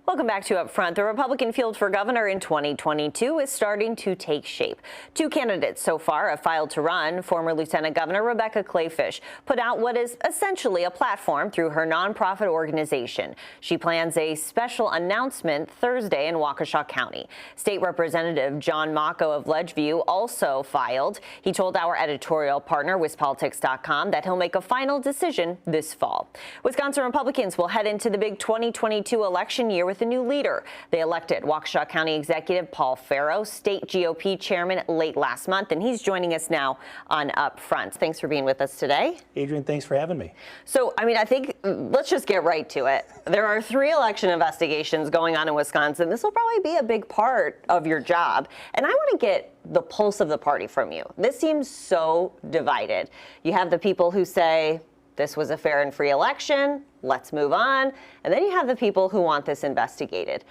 Welcome back to Up Front. The Republican field for governor in 2022 is starting to take shape. Two candidates so far have filed to run. Former Lieutenant Governor Rebecca Kleefisch put out what is essentially a platform through her nonprofit organization. She plans a special announcement Thursday in Waukesha County. State Representative John Mocco of Ledgeview also filed. He told our editorial partner, WisPolitics.com, that he'll make a final decision this fall. Wisconsin Republicans will head into the big 2022 election year with a new leader. They elected Waukesha County Executive Paul Farrow, state GOP chairman, late last month, and he's joining us now on Up Front. Thanks for being with us today. Adrian, thanks for having me. So, I think let's just get right to it. There are 3 election investigations going on in Wisconsin. This will probably be a big part of your job, and I want to get the pulse of the party from you. This seems so divided. You have the people who say, this was a fair and free election, let's move on. And then you have the people who want this investigated.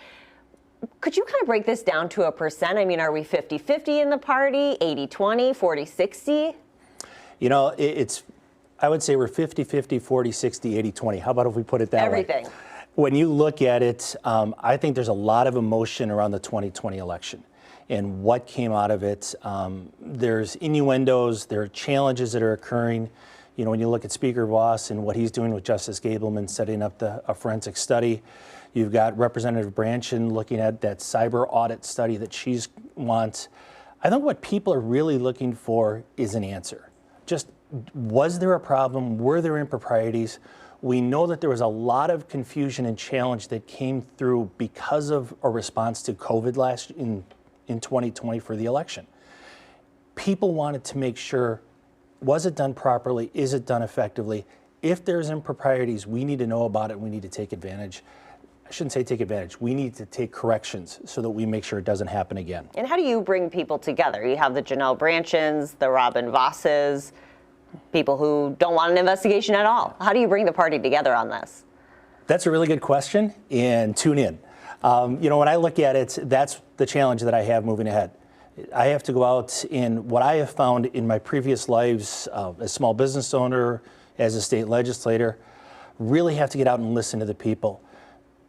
Could you kind of break this down to a percent? Are we 50-50 in the party, 80-20, 40-60? You know, I would say we're 50-50, 40-60, 80-20. How about if we put it that way? Everything. When you look at it, I think there's a lot of emotion around the 2020 election and what came out of it. There's innuendos, there are challenges that are occurring. You know, when you look at Speaker Voss and what he's doing with Justice Gableman, setting up a forensic study, you've got Representative Brandtjen looking at that cyber audit study that she wants. I think what people are really looking for is an answer. Just, was there a problem? Were there improprieties? We know that there was a lot of confusion and challenge that came through because of a response to COVID in 2020 for the election. People wanted to make sure, was it done properly? Is it done effectively? If there's improprieties, we need to know about it. We need to take advantage. I shouldn't say take advantage. We need to take corrections so that we make sure it doesn't happen again. And how do you bring people together? You have the Janelle Brandtjens, the Robin Vosses, people who don't want an investigation at all. How do you bring the party together on this? That's a really good question, and tune in. You know, when I look at it, that's the challenge that I have moving ahead. I have to go out in what I have found in my previous lives as a small business owner, as a state legislator, really have to get out and listen to the people.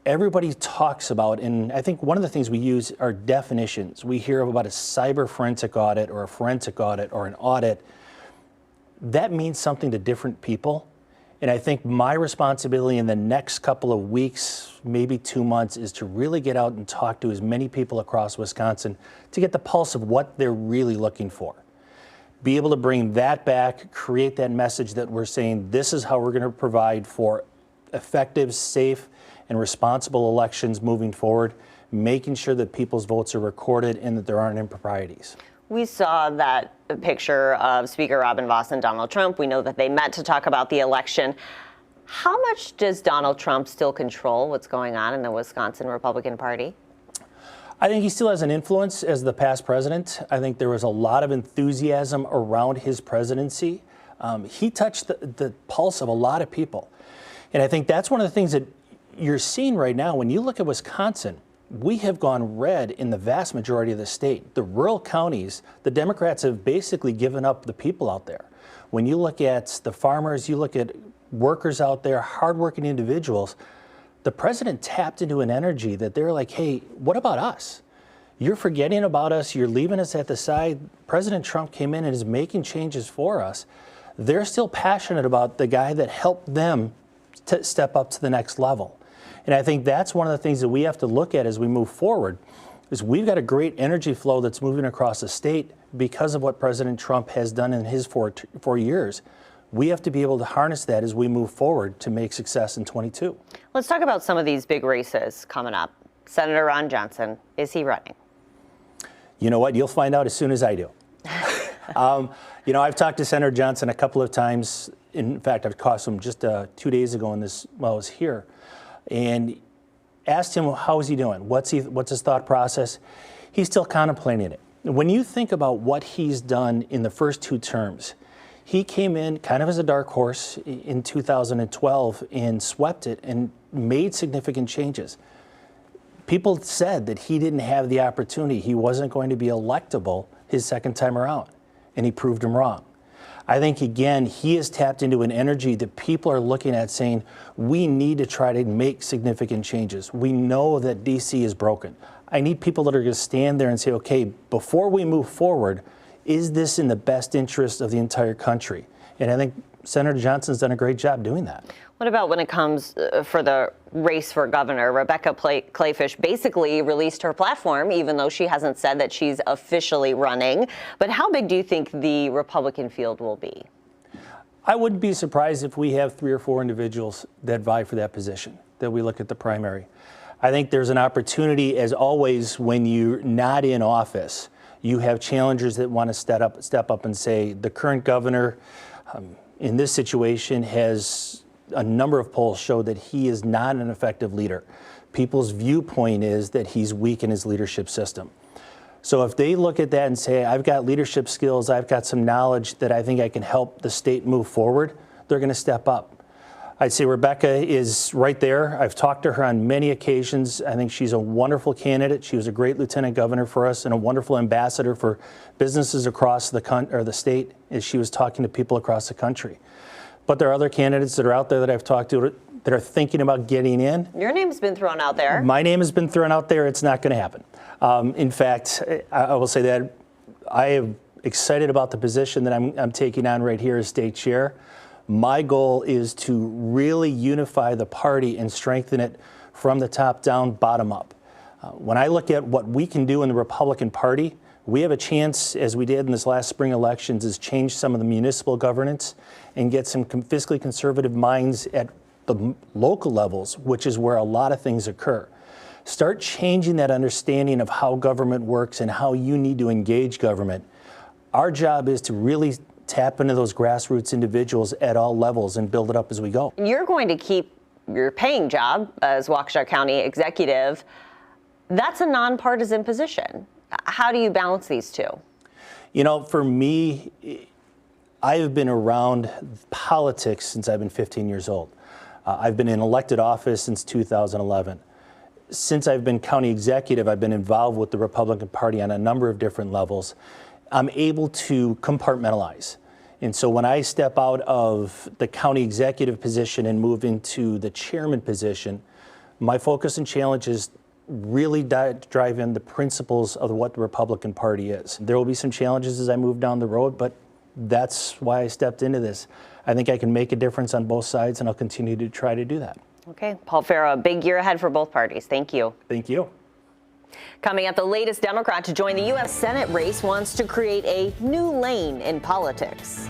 Everybody talks about, and I think one of the things we use are definitions. We hear about a cyber forensic audit or a forensic audit or an audit. That means something to different people. And I think my responsibility in the next couple of weeks, maybe 2 months, is to really get out and talk to as many people across Wisconsin to get the pulse of what they're really looking for. Be able to bring that back, create that message that we're saying, this is how we're going to provide for effective, safe, and responsible elections moving forward, making sure that people's votes are recorded and that there aren't improprieties. We saw that picture of Speaker Robin Vos and Donald Trump. We know that they met to talk about the election. How much does Donald Trump still control what's going on in the Wisconsin Republican Party? I think he still has an influence as the past president. I think there was a lot of enthusiasm around his presidency. He touched the pulse of a lot of people. And I think that's one of the things that you're seeing right now. When you look at Wisconsin, we have gone red in the vast majority of the state. The rural counties, the Democrats have basically given up the people out there. When you look at the farmers, you look at workers out there, hardworking individuals, the president tapped into an energy that they're like, hey, what about us? You're forgetting about us. You're leaving us at the side. President Trump came in and is making changes for us. They're still passionate about the guy that helped them to step up to the next level. And I think that's one of the things that we have to look at as we move forward, is we've got a great energy flow that's moving across the state because of what President Trump has done in his 4 years. We have to be able to harness that as we move forward to make success in 22. Let's talk about some of these big races coming up. Senator Ron Johnson, is he running? You know what? You'll find out as soon as I do. You know, I've talked to Senator Johnson a couple of times. In fact, I've talked to him just 2 days ago while I was here, and asked him how is he doing? What's his thought process? He's still contemplating it. When you think about what he's done in the first 2 terms, he came in kind of as a dark horse in 2012 and swept it and made significant changes. People said that he didn't have the opportunity. He wasn't going to be electable his second time around, and he proved them wrong. I think, again, he has tapped into an energy that people are looking at saying, we need to try to make significant changes. We know that DC is broken. I need people that are going to stand there and say, okay, before we move forward, is this in the best interest of the entire country? And I think Senator Johnson's done a great job doing that. What about when it comes for the race for governor? Rebecca Kleefisch basically released her platform, even though she hasn't said that she's officially running. But how big do you think the Republican field will be? I wouldn't be surprised if we have 3 or 4 individuals that vie for that position, that we look at the primary. I think there's an opportunity, as always, when you're not in office, you have challengers that want to step up and say, the current governor in this situation has a number of polls show that he is not an effective leader. People's viewpoint is that he's weak in his leadership system. So if they look at that and say, I've got leadership skills, I've got some knowledge that I think I can help the state move forward, they're going to step up. I'd say Rebecca is right there. I've talked to her on many occasions. I think she's a wonderful candidate. She was a great lieutenant governor for us and a wonderful ambassador for businesses across the state as she was talking to people across the country. But there are other candidates that are out there that I've talked to that are thinking about getting in. Your name's been thrown out there. My name has been thrown out there. It's not going to happen. In fact, I will say that I am excited about the position that I'm taking on right here as state chair. My goal is to really unify the party and strengthen it from the top down, bottom up. When I look at what we can do in the Republican Party, we have a chance, as we did in this last spring elections, is change some of the municipal governance and get some fiscally conservative minds at the local levels, which is where a lot of things occur. Start changing that understanding of how government works and how you need to engage government. Our job is to really tap into those grassroots individuals at all levels and build it up as we go. You're going to keep your paying job as Waukesha County executive. That's a nonpartisan position. How do you balance these two? You know, for me, I have been around politics since I've been 15 years old. I've been in elected office since 2011. Since I've been county executive, I've been involved with the Republican Party on a number of different levels. I'm able to compartmentalize. And so when I step out of the county executive position and move into the chairman position, my focus and challenge is really drive in the principles of what the Republican Party is. There will be some challenges as I move down the road, but that's why I stepped into this. I think I can make a difference on both sides, and I'll continue to try to do that. Okay, Paul Farrow, a big year ahead for both parties. Thank you. Thank you. Coming up, the latest Democrat to join the U.S. Senate race wants to create a new lane in politics.